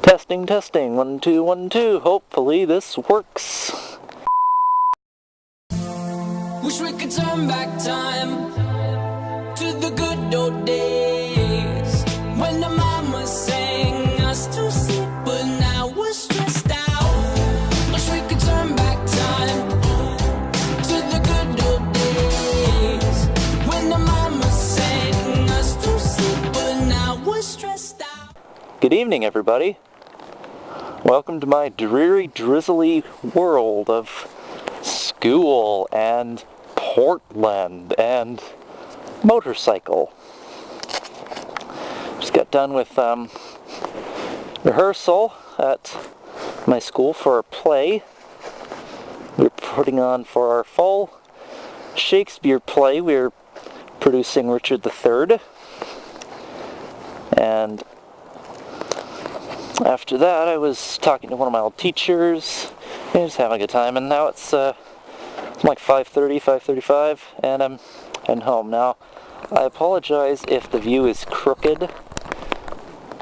Testing, testing, 1, 2, 1, 2. Hopefully this works. Wish we could turn back time to the good old days when the mama sang us to sleep, but now we're stressed out. Wish we could turn back time to the good old days when the mama sang us to sleep, but now we're stressed out. Good evening, everybody. Welcome to my dreary, drizzly world of school and Portland and motorcycle. Just got done with rehearsal at my school for a play. We're putting on for our fall Shakespeare play. We're producing Richard III. And after that, I was talking to one of my old teachers, and just having a good time, and now it's like 5:30, 5:35, and I'm heading home. Now, I apologize if the view is crooked,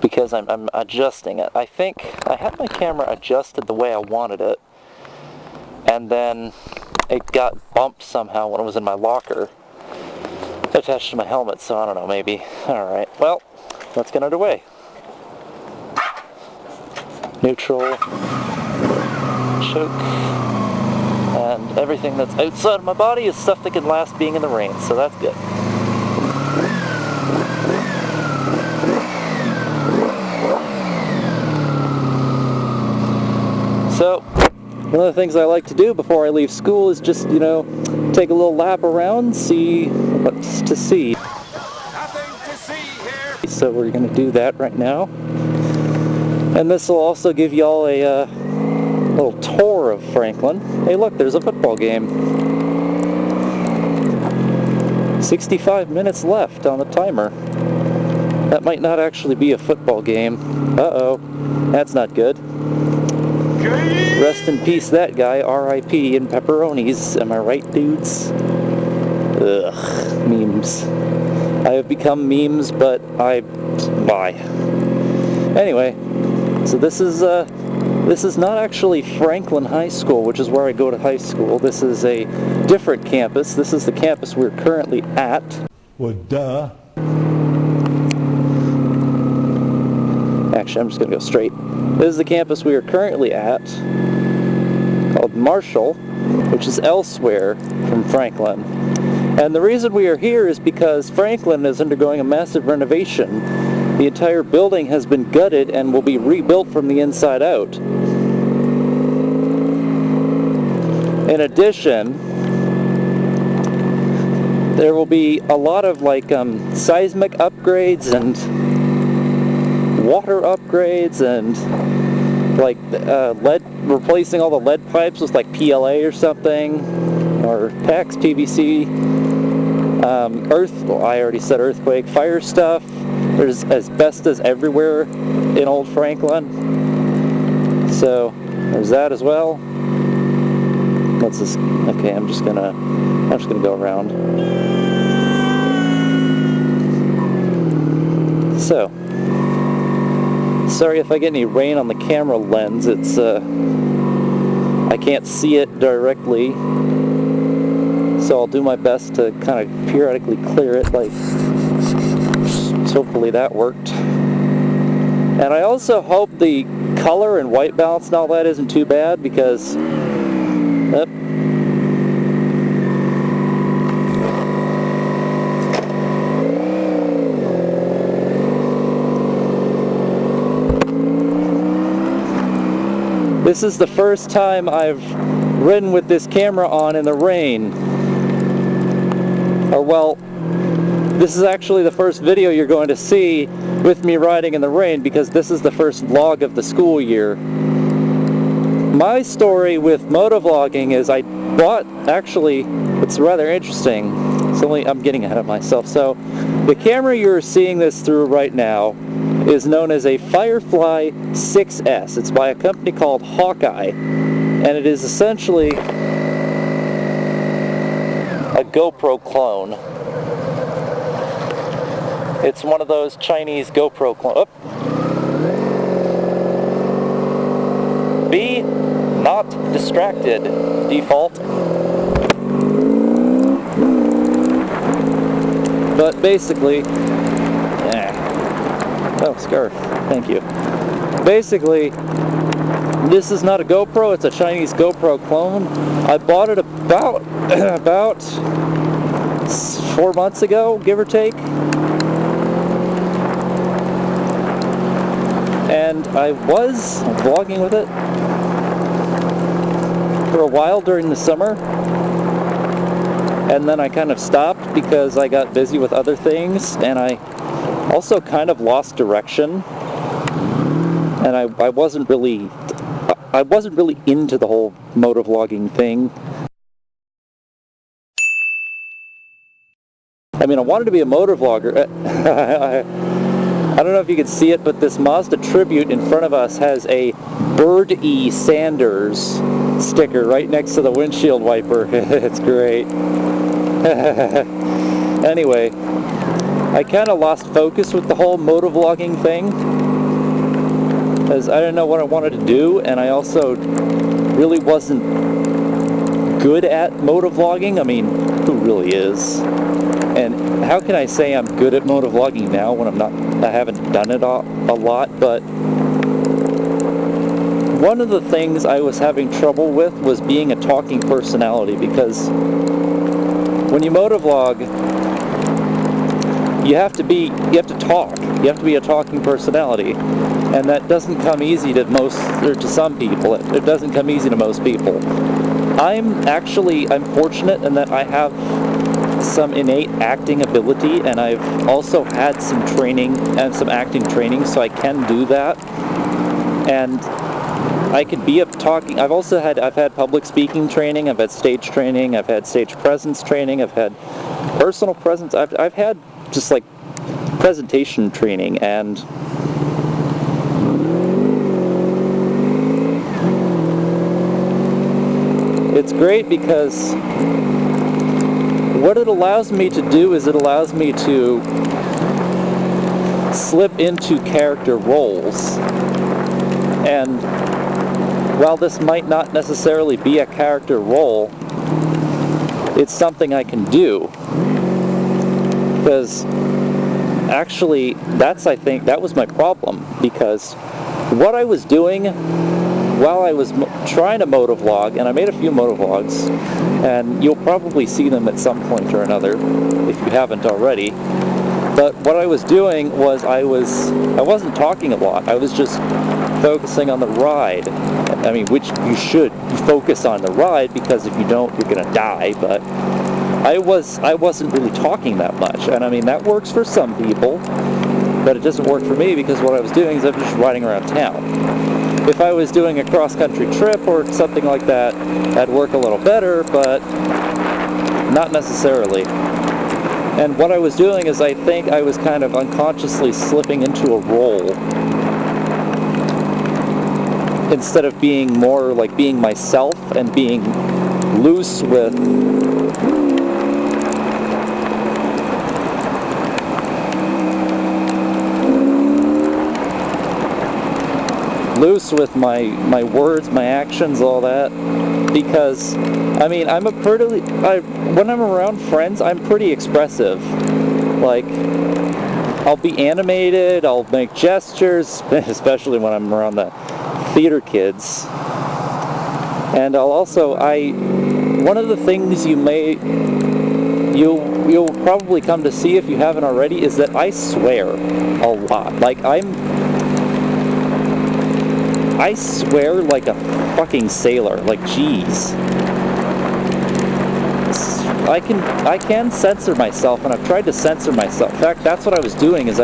because I'm adjusting it. I think I had my camera adjusted the way I wanted it, and then it got bumped somehow when it was in my locker, attached to my helmet, so I don't know, maybe. Alright, well, let's get underway. Neutral, choke, and everything that's outside of my body is stuff that can last being in the rain, so that's good. So, one of the things I like to do before I leave school is just, take a little lap around, see what's to see. Nothing to see here. So we're going to do that right now. And this will also give y'all a little tour of Franklin. Hey look, there's a football game. 65 minutes left on the timer. That might not actually be a football game. Uh-oh, that's not good. Rest in peace that guy, R.I.P. and pepperonis. Am I right, dudes? Ugh, memes. I have become memes, but bye. Anyway, so this is not actually Franklin High School, which is where I go to high school. This is a different campus. This is the campus we're currently at. Well, duh. Actually, I'm just going to go straight. This is the campus we are currently at, called Marshall, which is elsewhere from Franklin. And the reason we are here is because Franklin is undergoing a massive renovation. The entire building has been gutted and will be rebuilt from the inside out. In addition, there will be a lot of seismic upgrades and water upgrades and lead, replacing all the lead pipes with PLA or something, or PAX PVC. I already said earthquake, fire stuff. There's asbestos everywhere in Old Franklin, so there's that as well. Okay, I'm just gonna go around. So, sorry if I get any rain on the camera lens. It's I can't see it directly, so I'll do my best to kind of periodically clear it. Hopefully that worked. And I also hope the color and white balance and all that isn't too bad, because this is the first time I've ridden with this camera on in the rain. Or well, this is actually the first video you're going to see with me riding in the rain, because this is the first vlog of the school year. My story with motovlogging is it's rather interesting. I'm getting ahead of myself. So, the camera you're seeing this through right now is known as a Firefly 6S. It's by a company called Hawkeye, and it is essentially a GoPro clone. It's one of those Chinese GoPro clones. be not distracted default. But basically, oh, scarf, thank you. Basically, this is not a GoPro, it's a Chinese GoPro clone. I bought it about 4 months ago, give or take. And I was vlogging with it for a while during the summer. And then I kind of stopped because I got busy with other things, and I also kind of lost direction. And I wasn't really into the whole motovlogging thing. I mean, I wanted to be a motovlogger. I don't know if you can see it, but this Mazda Tribute in front of us has a Bird E. Sanders sticker right next to the windshield wiper. It's great. Anyway, I kind of lost focus with the whole motovlogging thing, because I didn't know what I wanted to do, and I also really wasn't good at motovlogging. I mean, who really is? And how can I say I'm good at motovlogging now when I haven't done it a lot? But one of the things I was having trouble with was being a talking personality, because when you motovlog, you have to talk. You have to be a talking personality, and that doesn't come easy to to some people. It doesn't come easy to most people. I'm fortunate in that I have some innate acting ability, and I've also had some training and some acting training, so I can do that. And I could be talking. I've had public speaking training. I've had stage training. I've had stage presence training. I've had personal presence. I've had just like presentation training, and it's great because what it allows me to do is it allows me to slip into character roles. And while this might not necessarily be a character role, it's something I can do. Because actually, I think that was my problem, because what I was doing while I was trying to motovlog, and I made a few motovlogs, and you'll probably see them at some point or another if you haven't already. But what I was doing was I wasn't talking a lot. I was just focusing on the ride. I mean, which you should focus on the ride, because if you don't, you're gonna die. But I wasn't really talking that much, and I mean that works for some people, but it doesn't work for me, because what I was doing is I was just riding around town. If I was doing a cross-country trip or something like that, that'd work a little better, but not necessarily. And what I was doing is I think I was kind of unconsciously slipping into a role instead of being more like being myself and being loose with my words, my actions, all that. Because I mean, when I'm around friends, I'm pretty expressive. Like, I'll be animated, I'll make gestures, especially when I'm around the theater kids. And one of the things you'll probably come to see if you haven't already is that I swear a lot. Like, I swear like a fucking sailor. Like, geez. I can censor myself, and I've tried to censor myself. In fact, that's what I was doing, is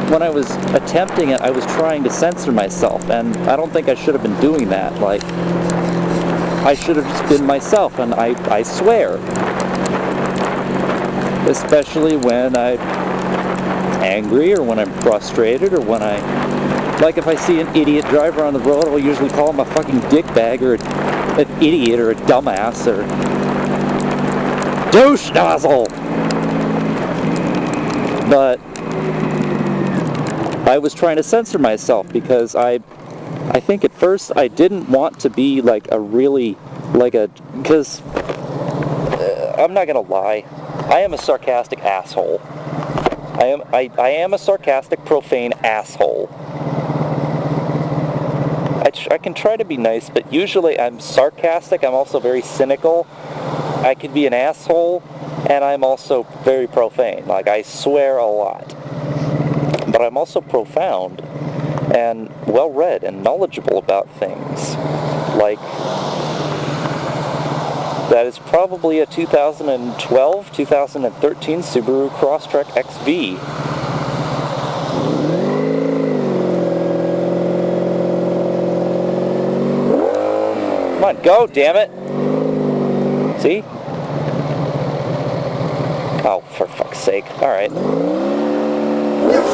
when I was attempting it, I was trying to censor myself, and I don't think I should have been doing that. Like, I should have just been myself, and I swear. Especially when I'm angry, or when I'm frustrated, or when like if I see an idiot driver on the road, I'll usually call him a fucking dickbag, or an idiot, or a dumbass, or douche nozzle. But I was trying to censor myself, because I I think at first I didn't want to be like a really, because I'm not gonna lie, I am a sarcastic asshole. I am a sarcastic, profane asshole. I can try to be nice, but usually I'm sarcastic. I'm also very cynical. I can be an asshole, and I'm also very profane. Like, I swear a lot. But I'm also profound and well-read and knowledgeable about things. Like, that is probably a 2012, 2013 Subaru Crosstrek XV. Come on, go, damn it! See? Oh, for fuck's sake. Alright. You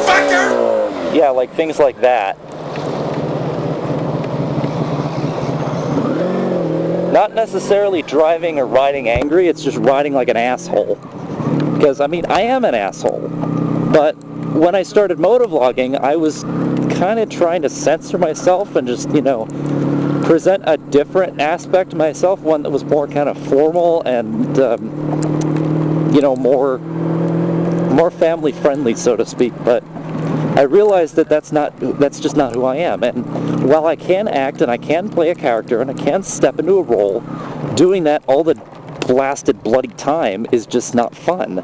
fucker! Yeah, like things like that. Not necessarily driving or riding angry, it's just riding like an asshole. Because, I mean, I am an asshole. But when I started motovlogging, I was kind of trying to censor myself and just, you know, present a different aspect of myself, one that was more kind of formal and, you know, more family friendly, so to speak. But I realized that that's just not who I am. And while I can act and I can play a character and I can step into a role, doing that all the blasted bloody time is just not fun.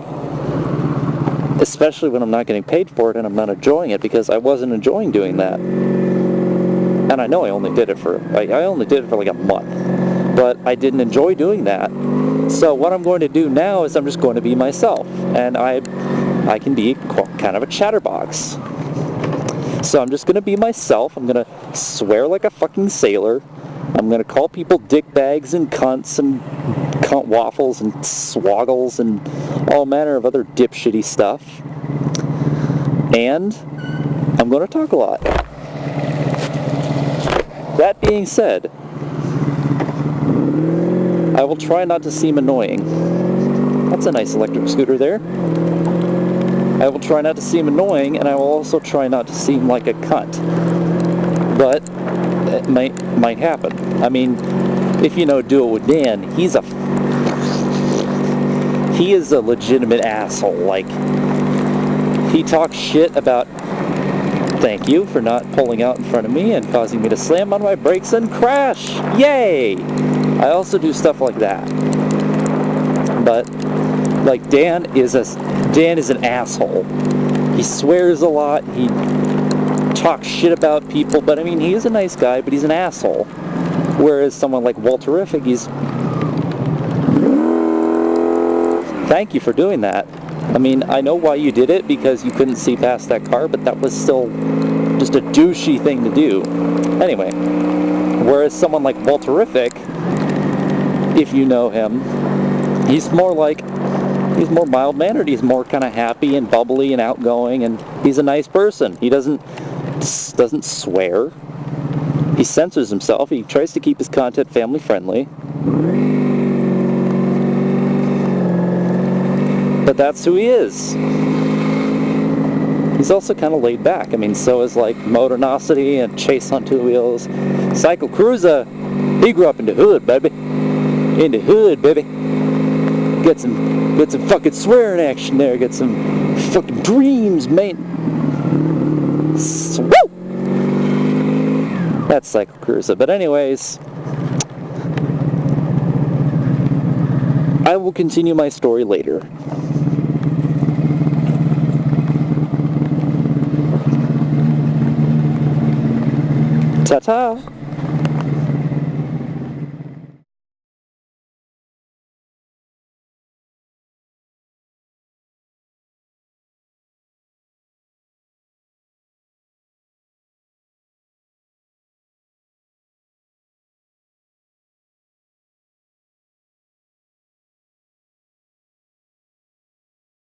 Especially when I'm not getting paid for it and I'm not enjoying it, because I wasn't enjoying doing that. And I know I only did it for like a month, but I didn't enjoy doing that. So what I'm going to do now is I'm just going to be myself, and I can be kind of a chatterbox. So I'm just going to be myself. I'm going to swear like a fucking sailor. I'm going to call people dickbags and cunts and cunt waffles and swoggles and all manner of other dipshitty stuff. And I'm going to talk a lot. That being said, I will try not to seem annoying. That's a nice electric scooter there. I will try not to seem annoying, and I will also try not to seem like a cunt. But it might happen. I mean, if you know Do It With Dan, he is a legitimate asshole. Like, he talks shit about, thank you for not pulling out in front of me and causing me to slam on my brakes and crash. Yay! I also do stuff like that. But like Dan is an asshole. He swears a lot. He talks shit about people, but I mean, he is a nice guy, but he's an asshole. Whereas someone like Walterific, he's... Thank you for doing that. I mean, I know why you did it, because you couldn't see past that car, but that was still just a douchey thing to do. Anyway, whereas someone like Walterific, if you know him, he's more mild-mannered. He's more kind of happy and bubbly and outgoing, and he's a nice person. He doesn't swear. He censors himself. He tries to keep his content family-friendly. But that's who he is. He's also kind of laid back. I mean, so is like Motornosity and Chase on Two Wheels. Cycle Cruiser, he grew up in the hood, baby. In the hood, baby. Get some fucking swearing action there. Get some fucking dreams, man. Woo! That's Cycle Cruiser. But anyways, I will continue my story later. Ta-ta!